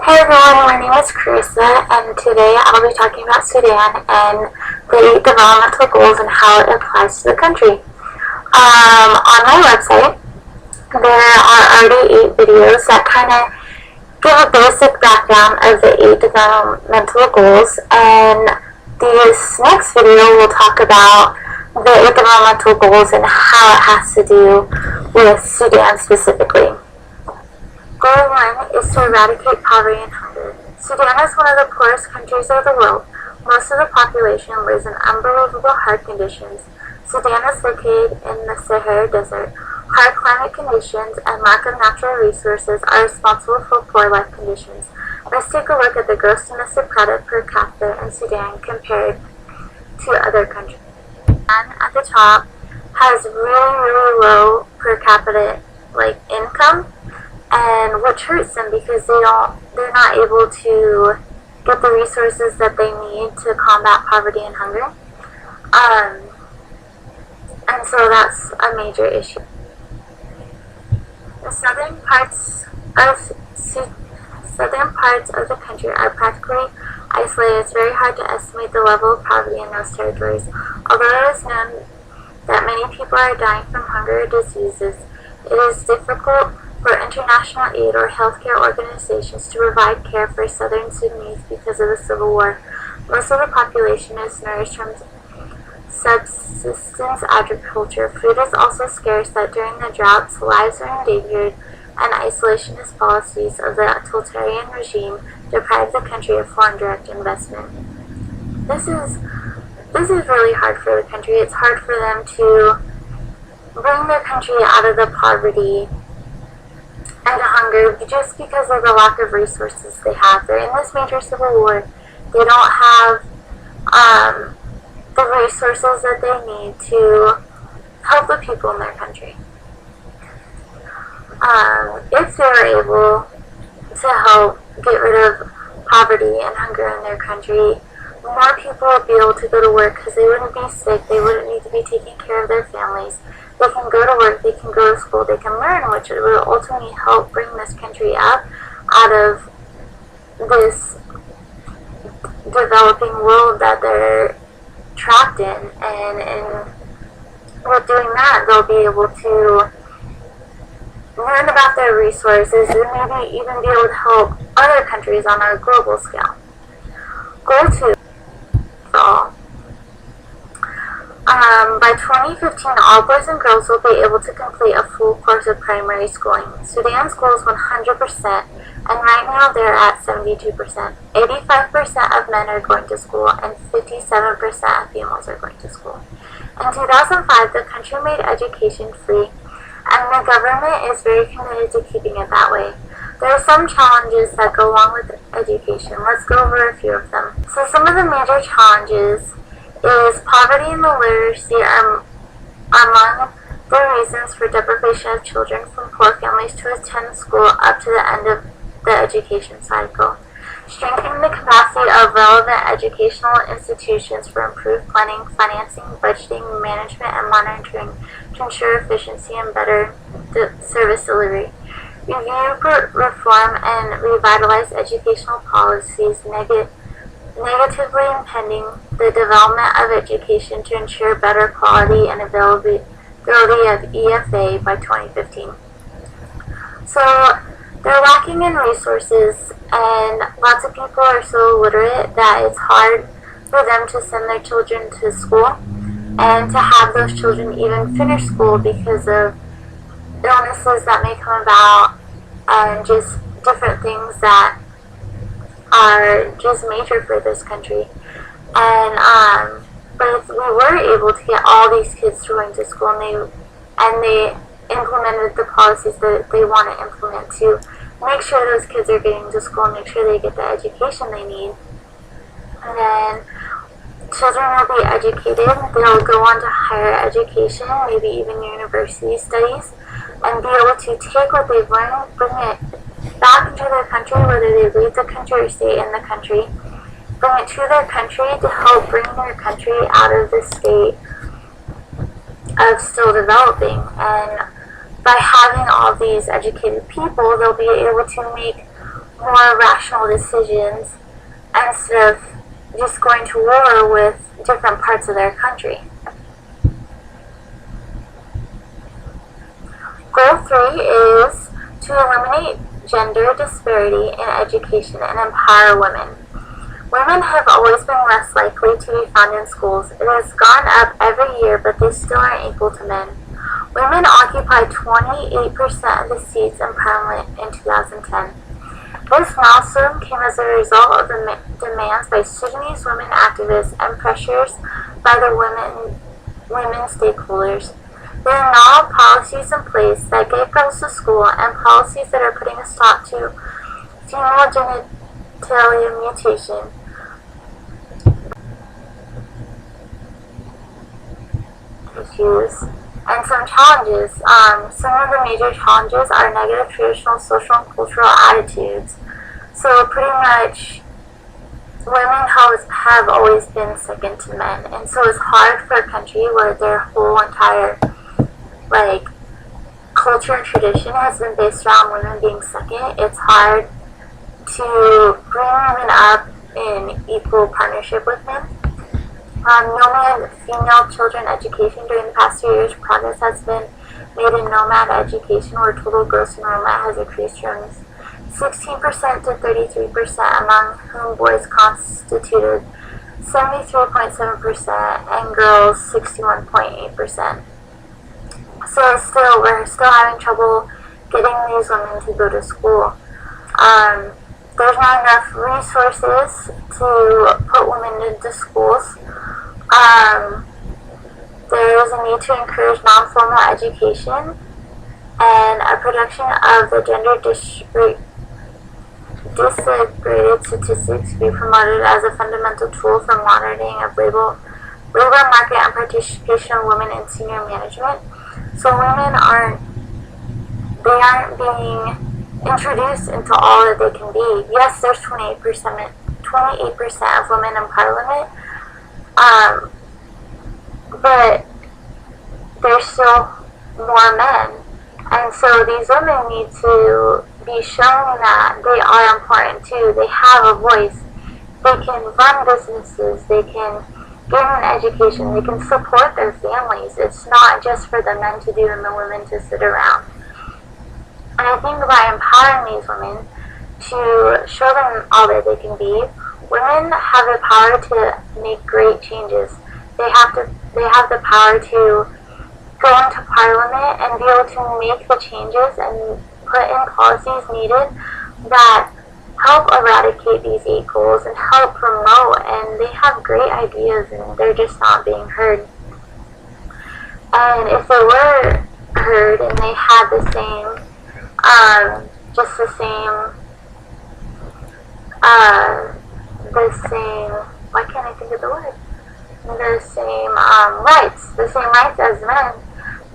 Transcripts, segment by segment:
Hey everyone, my name is Carissa, and today I'll be talking about Sudan and the 8 developmental goals and how it applies to the country. On my website, there are already 8 videos that kind of give a basic background of the 8 developmental goals, and this next video will talk about the 8 developmental goals and how it has to do with Sudan specifically. Goal 1 is to eradicate poverty and hunger. Sudan is one of the poorest countries of the world. Most of the population lives in unbelievable hard conditions. Sudan is located in the Sahara Desert. Hard climate conditions and lack of natural resources are responsible for poor life conditions. Let's take a look at the gross domestic product per capita in Sudan compared to other countries. Sudan at the top has really low per capita income, and which hurts them because they're not able to get the resources that they need to combat poverty and hunger. And so that's a major issue. The southern parts of the country are practically isolated. It's very hard to estimate the level of poverty in those territories. Although it is known that many people are dying from hunger or diseases, it is difficult for international aid or healthcare organizations to provide care for southern Sudanese because of the civil war. Most of the population is nourished from subsistence agriculture. Food is also scarce that during the droughts, lives are endangered, and isolationist policies of the totalitarian regime deprive the country of foreign direct investment. This is really hard for the country. It's hard for them to bring their country out of the poverty and hunger just because of the lack of resources they have. They're in this major civil war. They don't have the resources that they need to help the people in their country. If they were able to help get rid of poverty and hunger in their country, more people would be able to go to work because they wouldn't be sick, they wouldn't need to be taking care of their families. They can go to work, they can go to school, they can learn, which will ultimately help bring this country up out of this developing world that they're trapped in. And with doing that, they'll be able to learn about their resources and maybe even be able to help other countries on a global scale. Goal 2 for all. By 2015, all boys and girls will be able to complete a full course of primary schooling. Sudan's goal is 100%, and right now they're at 72%. 85% of men are going to school, and 57% of females are going to school. In 2005, the country made education free, and the government is very committed to keeping it that way. There are some challenges that go along with education. Let's go over a few of them. So some of the major challenges is poverty and illiteracy are among the reasons for deprivation of children from poor families to attend school up to the end of the education cycle. Strengthening the capacity of relevant educational institutions for improved planning, financing, budgeting, management, and monitoring to ensure efficiency and better service delivery. Review, reform, and revitalize educational policies negatively impeding the development of education to ensure better quality and availability of EFA by 2015. So they're lacking in resources, and lots of people are so illiterate that it's hard for them to send their children to school and to have those children even finish school because of illnesses that may come about and just different things that are just major for this country. And but if we were able to get all these kids going to school, and they implemented the policies that they want to implement to make sure those kids are getting to school, make sure they get the education they need, and then children will be educated. They'll go on to higher education, maybe even university studies, and be able to take what they've learned, bring it back into their country, whether they leave the country or stay in the country, bring it to their country to help bring their country out of the state of still developing. And by having all these educated people, they'll be able to make more rational decisions instead of just going to war with different parts of their country. Goal 3 is to eliminate gender disparity in education and empower women. Women have always been less likely to be found in schools. It has gone up every year, but they still aren't equal to men. Women occupy 28% of the seats in parliament in 2010. This milestone came as a result of the demands by Sudanese women activists and pressures by the women stakeholders. There are now policies in place that get girls to school and policies that are putting a stop to female genitalia mutilation. Issues and some challenges. Some of the major challenges are negative traditional social and cultural attitudes. So pretty much women have always been second to men, and so it's hard for a country where their whole entire culture and tradition has been based around women being second. It's hard to bring women up in equal partnership with men. No man, female children education. During the past 2 years, progress has been made in nomad education, where total gross enrollment has increased from 16% to 33%, among whom boys constituted 73.7% and girls 61.8%. So we're still having trouble getting these women to go to school. There's not enough resources to put women into schools. There is a need to encourage non-formal education and a production of the gender disaggregated statistics be promoted as a fundamental tool for monitoring of labor market and participation of women in senior management. So women aren't being introduced into all that they can be. Yes, there's 28% of women in parliament, but there's still more men. And so these women need to be shown that they are important too. They have a voice. They can run businesses. They can get an education. They can support their families. It's not just for the men to do and the women to sit around. And I think by empowering these women to show them all that they can be, women have the power to make great changes. They have the power to go into parliament and be able to make the changes and put in policies needed that help eradicate these 8 goals and help promote, and they have great ideas and they're just not being heard. And if they were heard and they had the same why can't I think of the word? The same rights as men,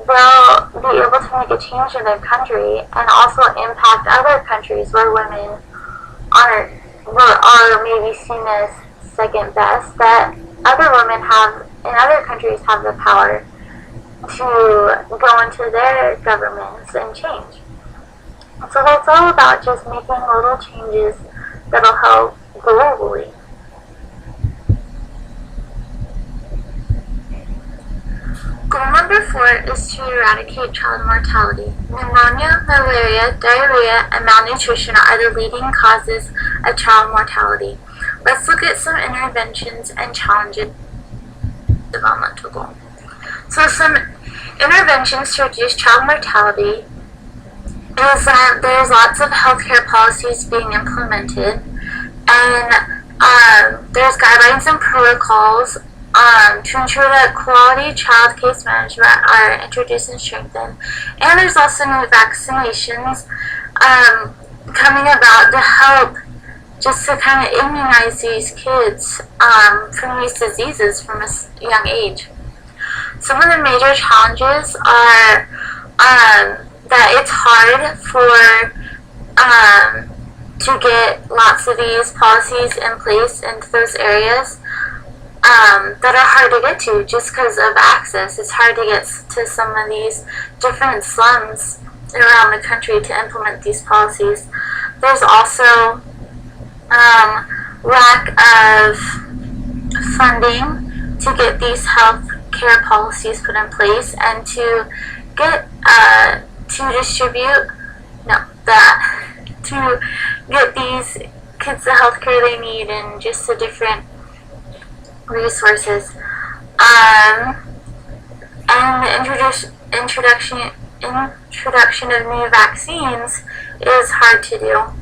they'll be able to make a change in their country and also impact other countries where women are maybe seen as second best, that other women in other countries have the power to go into their governments and change. So that's all about just making little changes that'll help globally. Goal number 4 is to eradicate child mortality. Pneumonia, malaria, diarrhea, and malnutrition are the leading causes of child mortality. Let's look at some interventions and challenges developmental goal. So some interventions to reduce child mortality is that there's lots of healthcare policies being implemented, and there's guidelines and protocols to ensure that quality child case management are introduced and strengthened. And there's also new vaccinations coming about to help just to kind of immunize these kids from these diseases from a young age. Some of the major challenges are that it's hard to get lots of these policies in place into those areas that are hard to get to just because of access. It's hard to get to some of these different slums around the country to implement these policies. There's also lack of funding to get these health care policies put in place and to get to distribute to get these kids the health care they need and just the different resources. And the introduction of new vaccines is hard to do,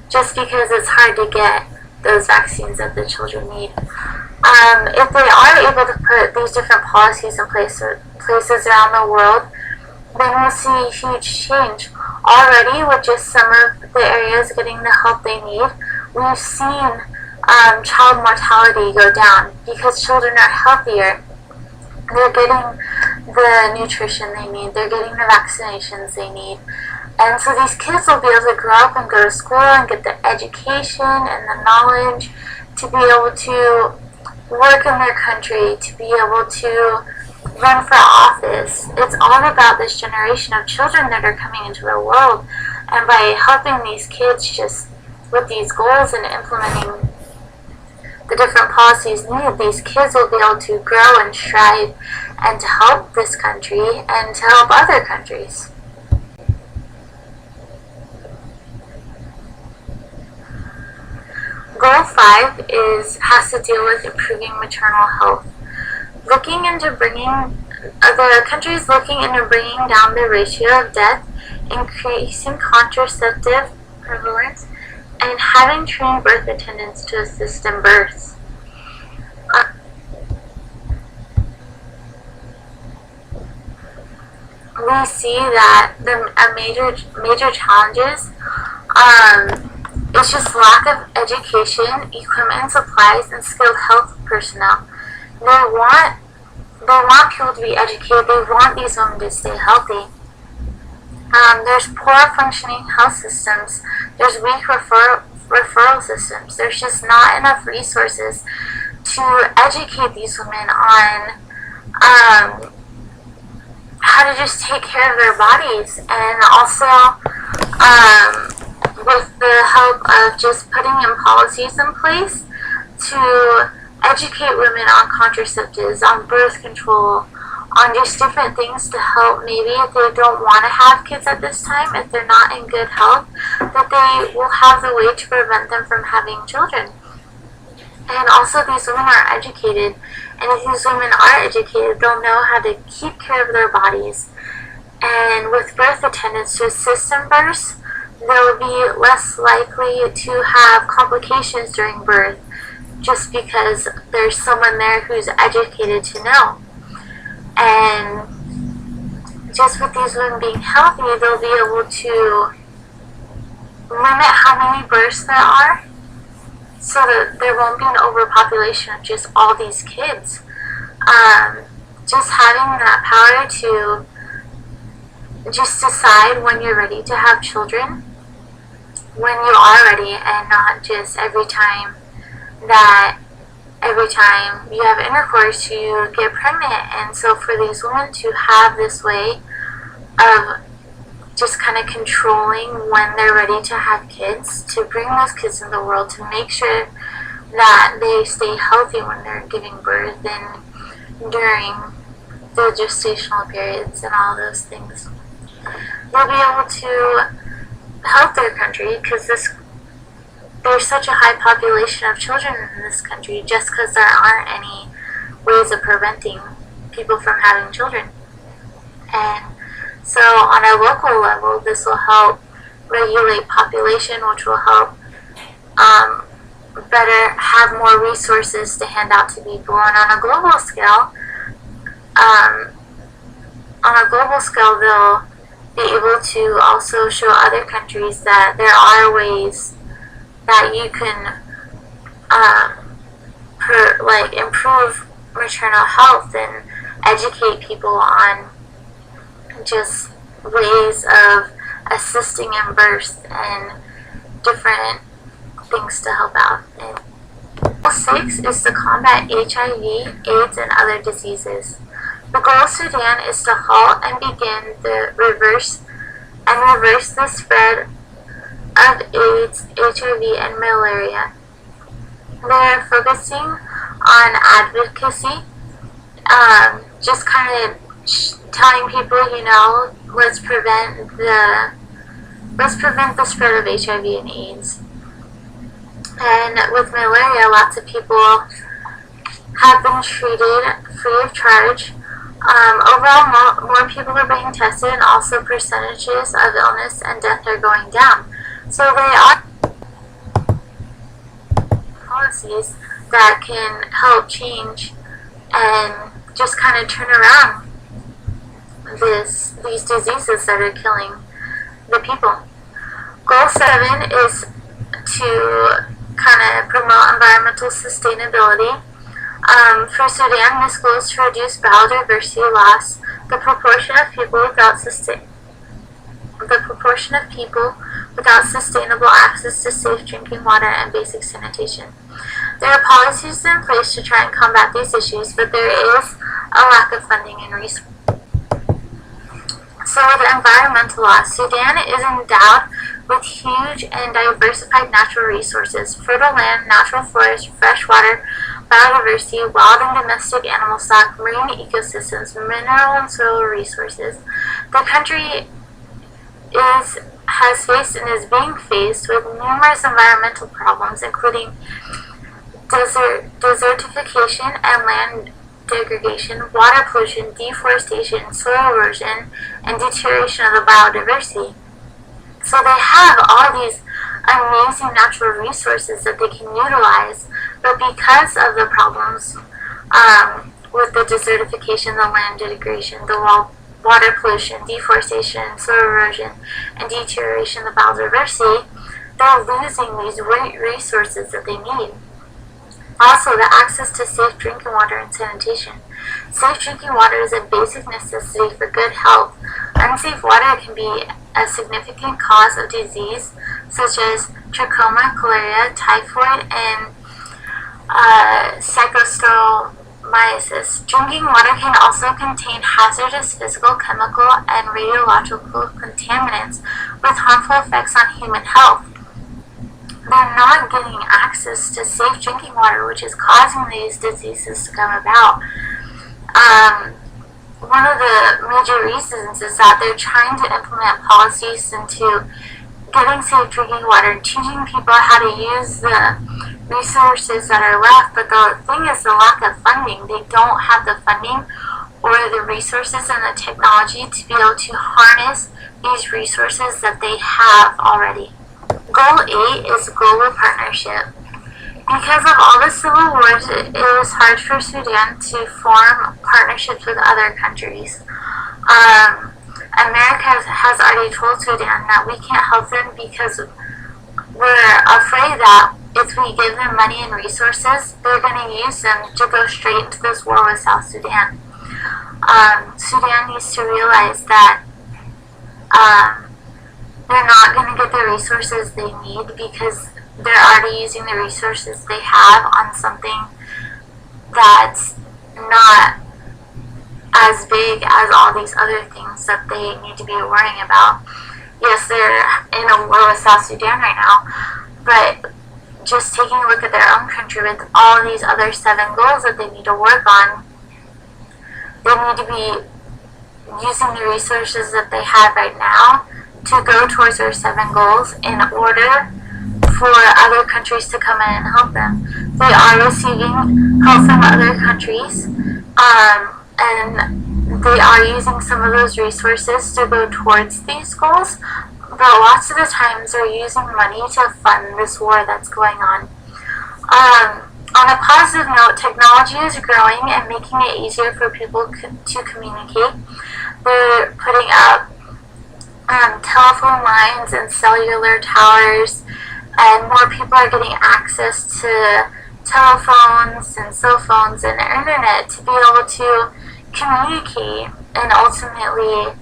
just because it's hard to get those vaccines that the children need. If they are able to put these different policies in places around the world, then we'll see a huge change. Already, with just some of the areas getting the help they need, we've seen child mortality go down because children are healthier. They're getting the nutrition they need. They're getting the vaccinations they need. And so these kids will be able to grow up and go to school and get the education and the knowledge to be able to work in their country, to be able to run for office. It's all about this generation of children that are coming into the world. And by helping these kids just with these goals and implementing the different policies needed, these kids will be able to grow and strive and to help this country and to help other countries. Goal 5 has to deal with improving maternal health. The countries looking into bringing down the ratio of death, increasing contraceptive prevalence, and having trained birth attendants to assist in births. We see that major challenges is just lack of education, equipment, supplies, and skilled health personnel. They want people to be educated. They want these women to stay healthy. There's poor functioning health systems. There's weak referral systems. There's just not enough resources to educate these women on how to just take care of their bodies. And also, with the help of just putting in policies in place to educate women on contraceptives, on birth control, on just different things to help maybe if they don't want to have kids at this time, if they're not in good health, that they will have the way to prevent them from having children. And also these women are educated, and if these women are educated, they'll know how to keep care of their bodies. And with birth attendants to assist in births, they'll be less likely to have complications during birth, just because there's someone there who's educated to know. And just with these women being healthy, they'll be able to limit how many births there are, so that there won't be an overpopulation of just all these kids. Just having that power to just decide when you're ready to have children, when you are ready, and not just every time you have intercourse you get pregnant. And so for these women to have this way of just kind of controlling when they're ready to have kids, to bring those kids in the world, to make sure that they stay healthy when they're giving birth and during the gestational periods and all those things, they'll be able to help their country, because there's such a high population of children in this country just because there aren't any ways of preventing people from having children. And so on a local level, this will help regulate population, which will help better have more resources to hand out to people. And on a global scale, they'll be able to also show other countries that there are ways that you can improve maternal health and educate people on just ways of assisting in births and different things to help out. And goal 6 is to combat HIV, AIDS, and other diseases. The goal of Sudan is to halt and begin the reverse and reverse the spread of AIDS, HIV, and malaria. They are focusing on advocacy, just kind of telling people, let's prevent the spread of HIV and AIDS. And with malaria, lots of people have been treated free of charge. Overall, more people are being tested, and also percentages of illness and death are going down. So they are policies that can help change and just kind of turn around these diseases that are killing the people. Goal 7 is to kind of promote environmental sustainability. For Sudan, this goal is to reduce biodiversity loss, the proportion of people without sustainable access to safe drinking water and basic sanitation. There are policies in place to try and combat these issues, but there is a lack of funding and resources. So with environmental loss, Sudan is endowed with huge and diversified natural resources: fertile land, natural forests, fresh water, biodiversity, wild and domestic animal stock, marine ecosystems, mineral and soil resources. The country has faced and is being faced with numerous environmental problems, including desertification and land degradation, water pollution, deforestation, soil erosion, and deterioration of the biodiversity. So they have all these amazing natural resources that they can utilize, but because of the problems with the desertification, the land degradation, the water pollution, deforestation, soil erosion, and deterioration of the biodiversity, they're losing these resources that they need. Also, the access to safe drinking water and sanitation. Safe drinking water is a basic necessity for good health. Unsafe water can be a significant cause of disease such as trachoma, cholera, typhoid, and schistosomiasis. Drinking water can also contain hazardous physical, chemical, and radiological contaminants with harmful effects on human health. They're not getting access to safe drinking water, which is causing these diseases to come about. One of the major reasons is that they're trying to implement policies into getting safe drinking water and teaching people how to use the resources that are left. But the thing is the lack of funding. They don't have the funding or the resources and the technology to be able to harness these resources that they have already. Goal 8 is global partnership. Because of all the civil wars, it was hard for Sudan to form partnerships with other countries. America has already told Sudan that we can't help them because we're afraid that if we give them money and resources, they're going to use them to go straight into this war with South Sudan. Sudan needs to realize that they're not going to get the resources they need because they're already using the resources they have on something that's not as big as all these other things that they need to be worrying about. Yes, they're in a war with South Sudan right now, but just taking a look at their own country with all these other 7 goals that they need to work on, they need to be using the resources that they have right now to go towards their 7 goals in order for other countries to come in and help them. They are receiving help from other countries, and they are using some of those resources to go towards these goals, but lots of the times they're using money to fund this war that's going on. On a positive note, technology is growing and making it easier for people to communicate. They're putting up telephone lines and cellular towers, and more people are getting access to telephones and cell phones and internet to be able to communicate and ultimately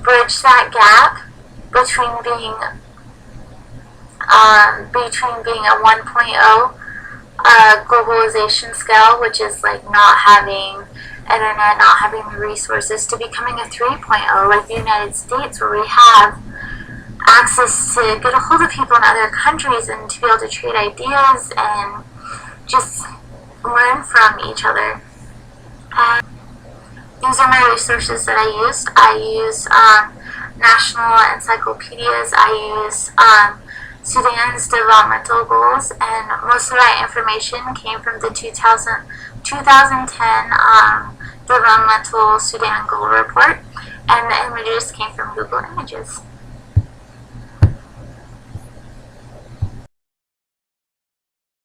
bridge that gap between being a 1.0 globalization scale, which is like not having internet, not having the resources, to becoming a 3.0 like the United States, where we have access to get a hold of people in other countries and to be able to trade ideas and just learn from each other. And these are my resources that I used. I use national encyclopedias. I use Sudan's developmental goals, and most of my information came from the 2010 developmental Sudan Goal report, and the images came from Google Images.